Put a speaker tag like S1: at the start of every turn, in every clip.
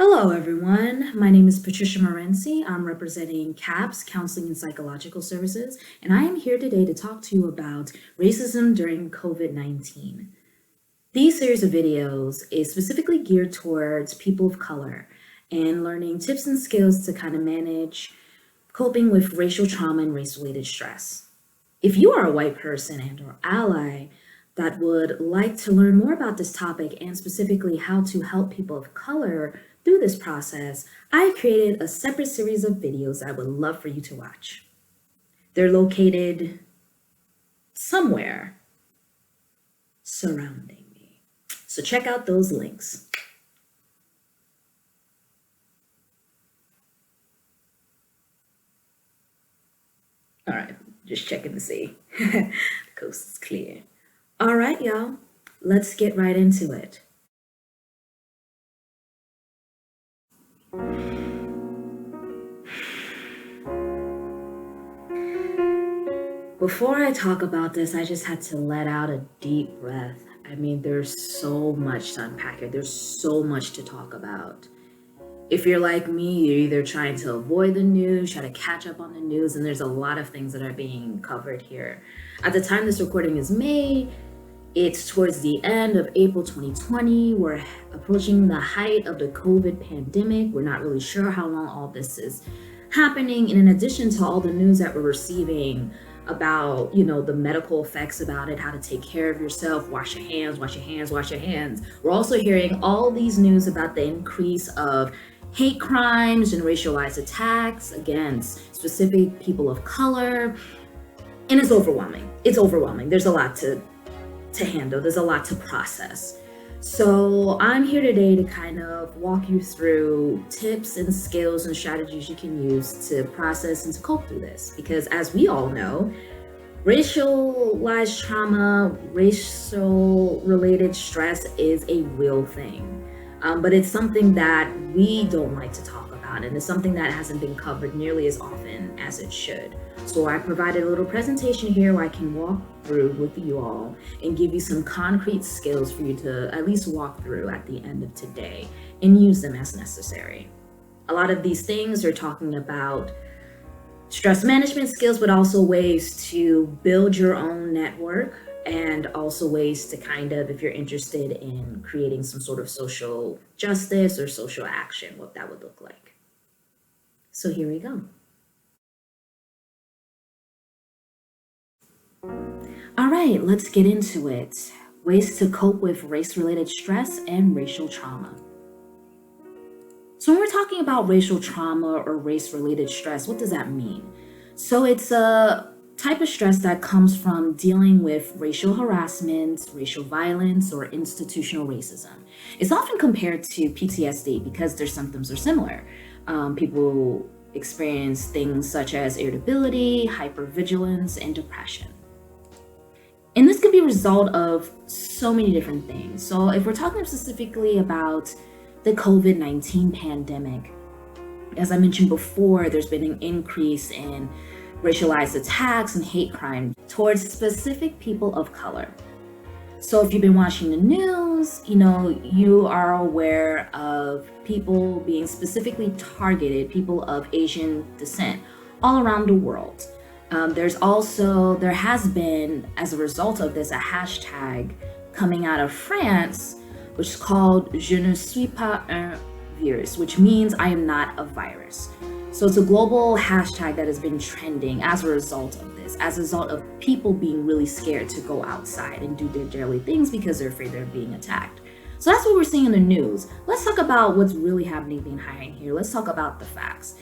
S1: Hello, everyone. My name is Patricia Morency. I'm representing CAPS, Counseling and Psychological Services, and I am here today to talk to you about racism during COVID-19. These series of videos is specifically geared towards people of color and learning tips and skills to kind of manage coping with racial trauma and race-related stress. If you are a white person and or ally that would like to learn more about this topic and specifically how to help people of color through this process, I created a separate series of videos I would love for you to watch. They're located somewhere surrounding me. So check out those links. All right, just checking to see. The coast is clear. All right, y'all, let's get right into it. Before I talk about this, I just had to let out a deep breath. I mean, there's so much to unpack here. There's so much to talk about. If you're like me, you're either trying to avoid the news, try to catch up on the news, and there's a lot of things that are being covered here. At the time this recording is made, it's towards the end of April 2020. We're approaching the height of the COVID pandemic. We're not really sure how long all this is happening. And in addition to all the news that we're receiving about, the medical effects about it, how to take care of yourself, wash your hands, wash your hands, wash your hands. We're also hearing all these news about the increase of hate crimes and racialized attacks against specific people of color. And it's overwhelming. It's overwhelming. There's a lot to handle. There's a lot to process. So I'm here today to kind of walk you through tips and skills and strategies you can use to process and to cope through this. Because as we all know, racialized trauma, racial related stress is a real thing. But it's something that we don't like to talk about, and it's something that hasn't been covered nearly as often as it should. So I provided a little presentation here where I can walk through with you all and give you some concrete skills for you to at least walk through at the end of today and use them as necessary. A lot of these things are talking about stress management skills, but also ways to build your own network and also ways to kind of, if you're interested in creating some sort of social justice or social action, what that would look like. So here we go. All right, let's get into it. Ways to cope with race-related stress and racial trauma. So when we're talking about racial trauma or race-related stress, what does that mean? So it's a type of stress that comes from dealing with racial harassment, racial violence, or institutional racism. It's often compared to PTSD because their symptoms are similar. People experience things such as irritability, hypervigilance, and depression. And this could be a result of so many different things. So if we're talking specifically about the COVID-19 pandemic, as I mentioned before, there's been an increase in racialized attacks and hate crime towards specific people of color. So if you've been watching the news, you are aware of people being specifically targeted, people of Asian descent, all around the world. There has been, as a result of this, a hashtag coming out of France, which is called Je ne suis pas un virus, which means I am not a virus. So it's a global hashtag that has been trending as a result of this, as a result of people being really scared to go outside and do their daily things because they're afraid they're being attacked. So that's what we're seeing in the news. Let's talk about what's really happening behind here. Let's talk about the facts.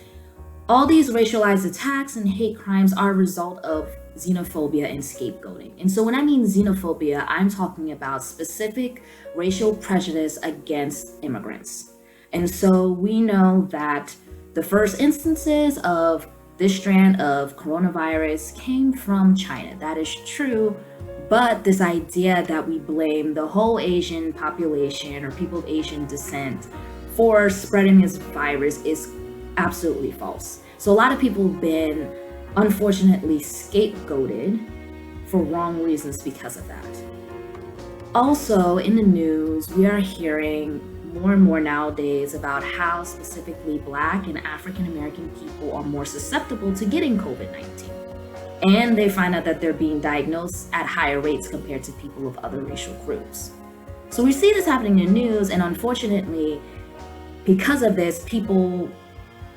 S1: All these racialized attacks and hate crimes are a result of xenophobia and scapegoating. And so when I mean xenophobia, I'm talking about specific racial prejudice against immigrants. And so we know that the first instances of this strand of coronavirus came from China. That is true. But this idea that we blame the whole Asian population or people of Asian descent for spreading this virus is absolutely false. So a lot of people have been unfortunately scapegoated for wrong reasons because of that. Also in the news, we are hearing more and more nowadays about how specifically Black and African American people are more susceptible to getting COVID-19. And they find out that they're being diagnosed at higher rates compared to people of other racial groups. So we see this happening in the news, and unfortunately, because of this, people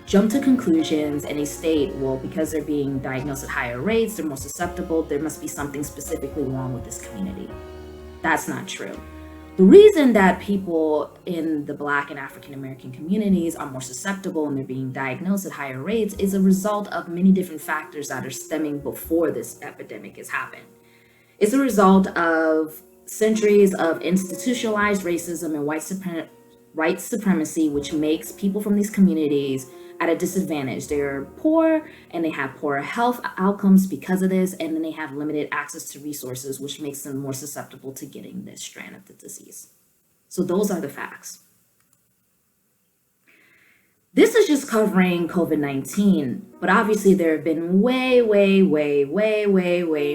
S1: jump to conclusions and they state, well, because they're being diagnosed at higher rates, they're more susceptible, there must be something specifically wrong with this community. That's not true. The reason that people in the Black and African American communities are more susceptible and they're being diagnosed at higher rates is a result of many different factors that are stemming before this epidemic has happened. It's a result of centuries of institutionalized racism and white supremacy, which makes people from these communities at a disadvantage. They're poor and they have poor health outcomes because of this, and then they have limited access to resources, which makes them more susceptible to getting this strand of the disease. So those are the facts. This is just covering COVID-19, but obviously there have been way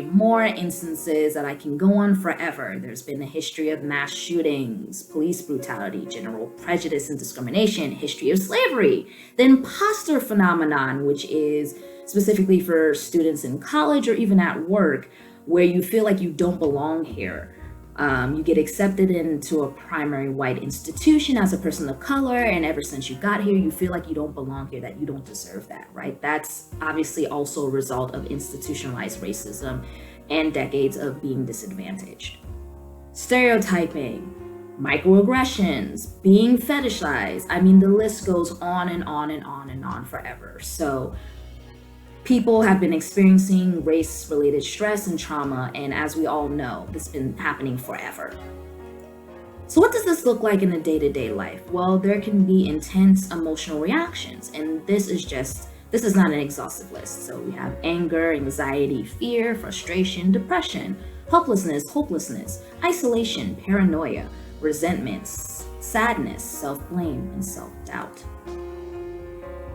S1: more instances that I can go on forever. There's been a history of mass shootings, police brutality, general prejudice and discrimination, history of slavery, the imposter phenomenon, which is specifically for students in college or even at work, where you feel like you don't belong here. You get accepted into a primary white institution as a person of color, and ever since you got here, you feel like you don't belong here, that you don't deserve that, right? That's obviously also a result of institutionalized racism and decades of being disadvantaged. Stereotyping, microaggressions, being fetishized. I mean, the list goes on and on and on and on forever. So people have been experiencing race-related stress and trauma, and as we all know, this has been happening forever. So what does this look like in a day-to-day life? Well, there can be intense emotional reactions, and this is not an exhaustive list. So we have anger, anxiety, fear, frustration, depression, helplessness, hopelessness, isolation, paranoia, resentment, sadness, self-blame, and self-doubt.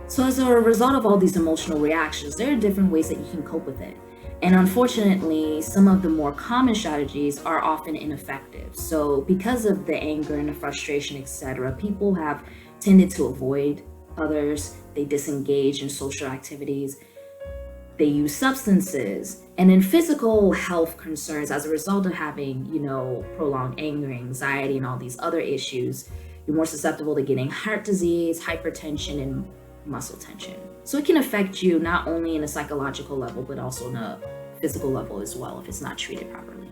S1: So as a result of all these emotional reactions, there are different ways that you can cope with it. And unfortunately, some of the more common strategies are often ineffective. So because of the anger and the frustration, etc., people have tended to avoid others, they disengage in social activities, they use substances, and then physical health concerns as a result of having, prolonged anger, anxiety, and all these other issues. You're more susceptible to getting heart disease, hypertension, and muscle tension. So it can affect you not only in a psychological level, but also on a physical level as well if it's not treated properly.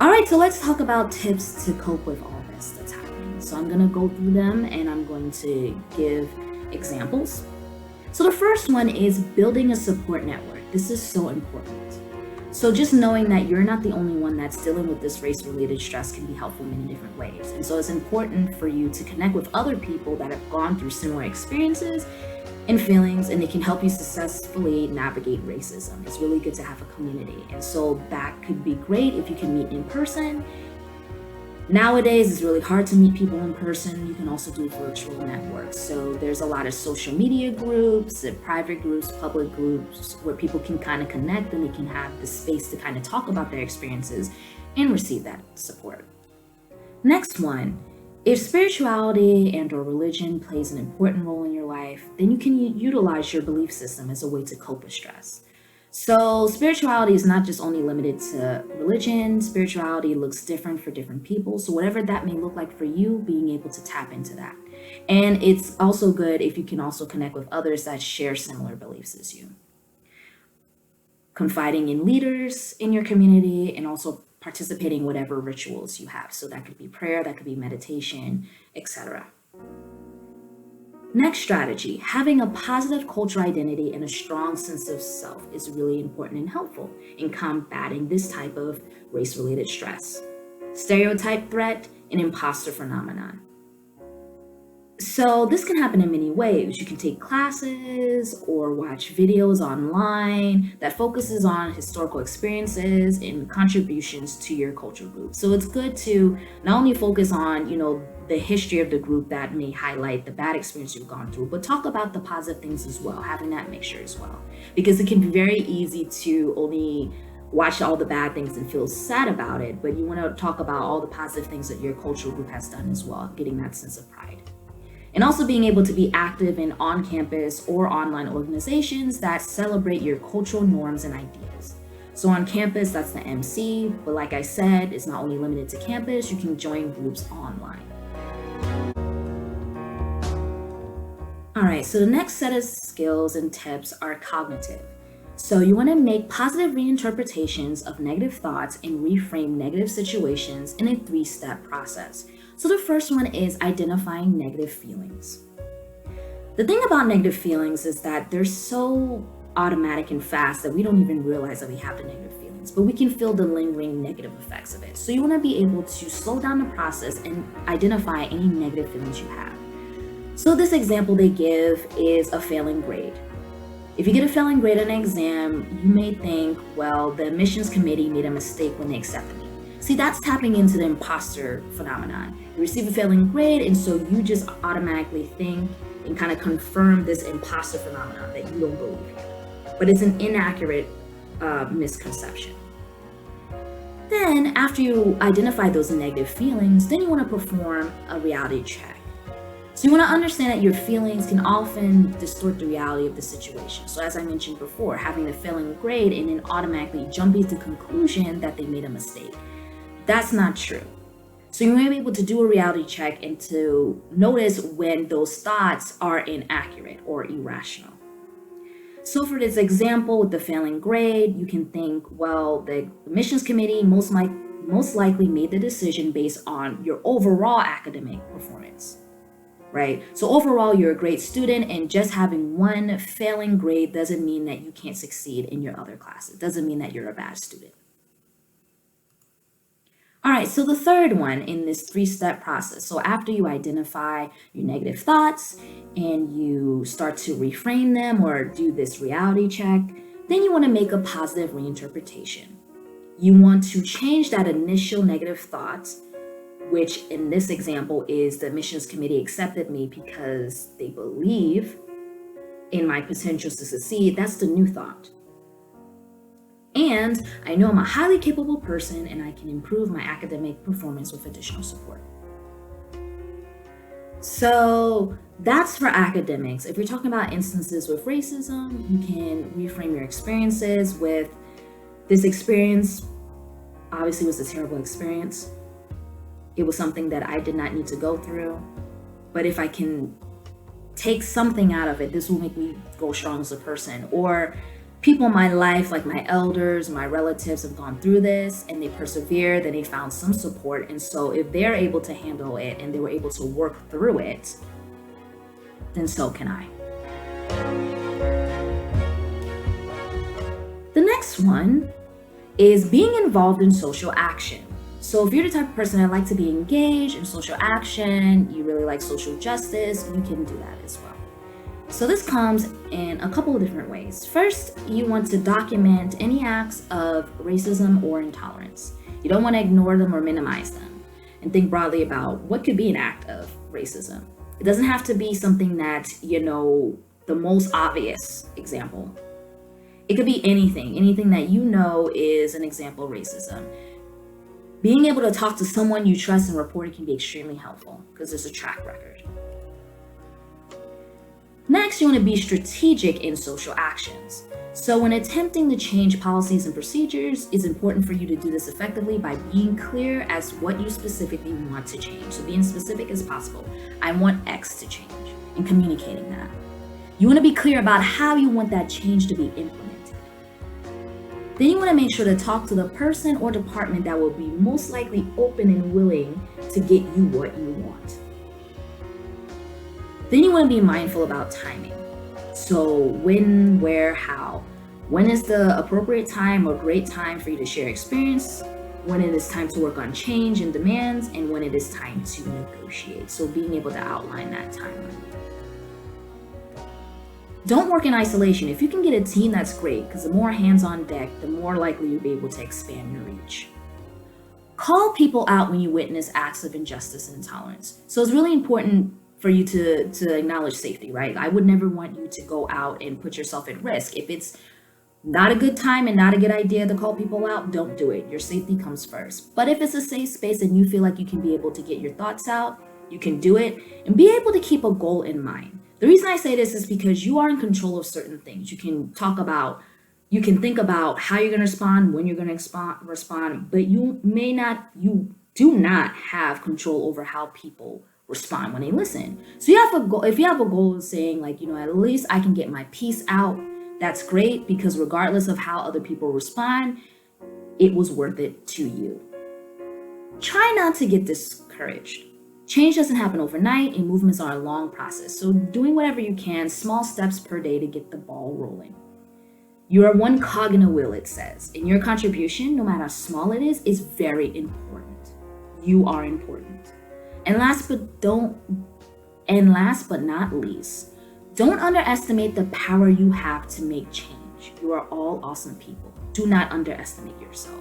S1: All right, so let's talk about tips to cope with all this that's happening. So I'm gonna go through them and I'm going to give examples. So the first one is building a support network. This is so important. So just knowing that you're not the only one that's dealing with this race-related stress can be helpful in many different ways. And so it's important for you to connect with other people that have gone through similar experiences and feelings, and it can help you successfully navigate racism. It's really good to have a community. And so that could be great if you can meet in person. Nowadays, it's really hard to meet people in person. You can also do virtual networks. So there's a lot of social media groups, private groups, public groups, where people can kind of connect and they can have the space to kind of talk about their experiences and receive that support. Next one, if spirituality and or religion plays an important role in your life, then you can utilize your belief system as a way to cope with stress. So spirituality is not just only limited to religion. Spirituality looks different for different people. So whatever that may look like for you, being able to tap into that. And it's also good if you can also connect with others that share similar beliefs as you. Confiding in leaders in your community and also participating in whatever rituals you have. So that could be prayer, that could be meditation, etc. Next strategy, having a positive cultural identity and a strong sense of self is really important and helpful in combating this type of race-related stress. Stereotype threat and imposter phenomenon. So this can happen in many ways. You can take classes or watch videos online that focuses on historical experiences and contributions to your culture group. So it's good to not only focus on, the history of the group that may highlight the bad experience you've gone through, but talk about the positive things as well, having that mixture as well. Because it can be very easy to only watch all the bad things and feel sad about it, but you want to talk about all the positive things that your cultural group has done as well, getting that sense of pride. And also being able to be active in on-campus or online organizations that celebrate your cultural norms and ideas. So on campus, that's the MC, but like I said, it's not only limited to campus, you can join groups online. All right, so the next set of skills and tips are cognitive. So you want to make positive reinterpretations of negative thoughts and reframe negative situations in a 3-step process. So the first one is identifying negative feelings. The thing about negative feelings is that they're so automatic and fast that we don't even realize that we have the negative feelings, but we can feel the lingering negative effects of it. So you want to be able to slow down the process and identify any negative feelings you have. So this example they give is a failing grade. If you get a failing grade on an exam, you may think, well, the admissions committee made a mistake when they accepted me. See, that's tapping into the imposter phenomenon. You receive a failing grade, and so you just automatically think and kind of confirm this imposter phenomenon that you don't believe in. But it's an inaccurate misconception. Then, after you identify those negative feelings, then you want to perform a reality check. So you want to understand that your feelings can often distort the reality of the situation. So as I mentioned before, having a failing grade and then automatically jumping to the conclusion that they made a mistake. That's not true. So you may be able to do a reality check and to notice when those thoughts are inaccurate or irrational. So for this example with the failing grade, you can think, well, the admissions committee most likely made the decision based on your overall academic performance. Right? So overall, you're a great student, and just having one failing grade doesn't mean that you can't succeed in your other classes. It doesn't mean that you're a bad student. All right, so the third one in this 3-step process. So after you identify your negative thoughts and you start to reframe them or do this reality check, then you want to make a positive reinterpretation. You want to change that initial negative thought, which in this example is the admissions committee accepted me because they believe in my potential to succeed. That's the new thought. And I know I'm a highly capable person and I can improve my academic performance with additional support. So that's for academics. If you're talking about instances with racism, you can reframe your experiences with this experience obviously was a terrible experience. It was something that I did not need to go through. But if I can take something out of it, this will make me go strong as a person. Or people in my life, like my elders, my relatives have gone through this and they persevered and they found some support. And so if they're able to handle it and they were able to work through it, then so can I. The next one is being involved in social action. So if you're the type of person that like to be engaged in social action, you really like social justice, you can do that as well. So this comes in a couple of different ways. First, you want to document any acts of racism or intolerance. You don't want to ignore them or minimize them, and think broadly about what could be an act of racism. It doesn't have to be something that, the most obvious example. It could be anything that is an example of racism. Being able to talk to someone you trust and report it can be extremely helpful because there's a track record. Next, you want to be strategic in social actions. So when attempting to change policies and procedures, it's important for you to do this effectively by being clear as what you specifically want to change. So being specific as possible. I want X to change and communicating that. You want to be clear about how you want that change to be implemented. Then you want to make sure to talk to the person or department that will be most likely open and willing to get you what you want. Then you want to be mindful about timing. So when, where, how. When is the appropriate time or great time for you to share experience? When it is time to work on change and demands, and when it is time to negotiate. So being able to outline that timeline. Don't work in isolation. If you can get a team, that's great, because the more hands on deck, the more likely you'll be able to expand your reach. Call people out when you witness acts of injustice and intolerance. So it's really important for you to acknowledge safety, right? I would never want you to go out and put yourself at risk. If it's Not a good time and not a good idea to call people out. Don't do it. Your safety comes first. But if it's a safe space and you feel like you can be able to get your thoughts out, you can do it and be able to keep a goal in mind. The reason I say this is because you are in control of certain things. You can think about how you're going to respond, when you're going to respond, but you do not have control over how people respond when they listen. So you have a goal. If you have a goal of saying like, at least I can get my piece out, that's great, because regardless of how other people respond, it was worth it to you. Try not to get discouraged. Change doesn't happen overnight, and movements are a long process. So doing whatever you can, small steps per day to get the ball rolling. You are one cog in a wheel, it says, and your contribution, no matter how small it is very important. You are important. And last but not least, don't underestimate the power you have to make change. You are all awesome people. Do not underestimate yourself.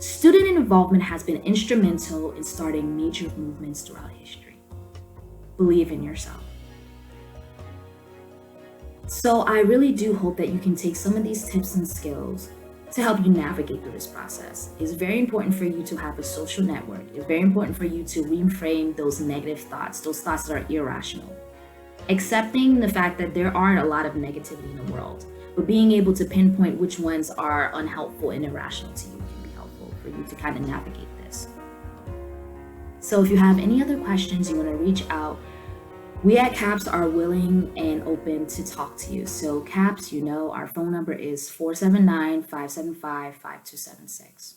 S1: Student involvement has been instrumental in starting major movements throughout history. Believe in yourself. So I really do hope that you can take some of these tips and skills to help you navigate through this process. It's very important for you to have a social network. It's very important for you to reframe those negative thoughts, those thoughts that are irrational. Accepting the fact that there are a lot of negativity in the world, but being able to pinpoint which ones are unhelpful and irrational to you can be helpful for you to kind of navigate this. So if you have any other questions, you want to reach out, we at CAPS are willing and open to talk to you. So CAPS, our phone number is 479-575-5276.